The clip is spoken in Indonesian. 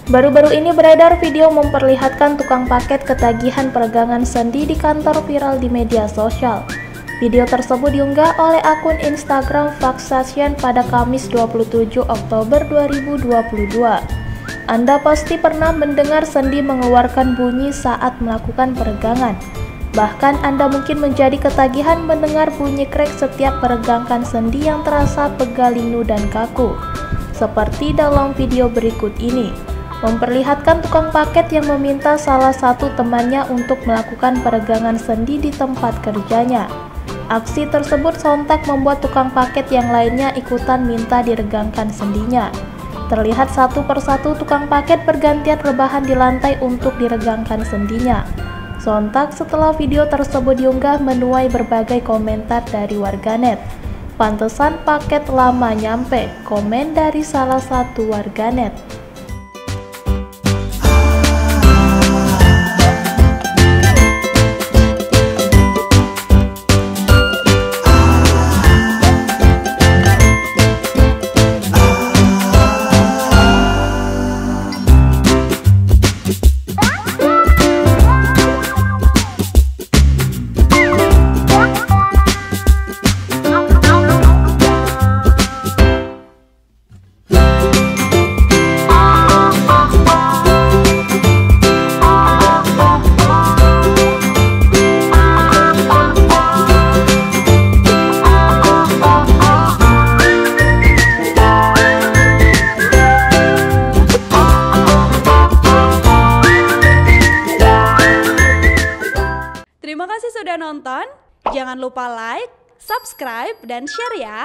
Baru-baru ini beredar video memperlihatkan tukang paket ketagihan peregangan sendi di kantor viral di media sosial. Video tersebut diunggah oleh akun Instagram Vaxation pada Kamis 27 Oktober 2022. Anda pasti pernah mendengar sendi mengeluarkan bunyi saat melakukan peregangan. Bahkan Anda mungkin menjadi ketagihan mendengar bunyi krek setiap peregangkan sendi yang terasa pegal, linu, dan kaku. Seperti dalam video berikut ini, memperlihatkan tukang paket yang meminta salah satu temannya untuk melakukan peregangan sendi di tempat kerjanya. Aksi tersebut sontak membuat tukang paket yang lainnya ikutan minta diregangkan sendinya. Terlihat satu persatu tukang paket bergantian rebahan di lantai untuk diregangkan sendinya. Sontak setelah video tersebut diunggah menuai berbagai komentar dari warganet. "Pantesan paket lama nyampe," komen dari salah satu warganet. Terima kasih sudah nonton. Jangan lupa like, subscribe, dan share ya.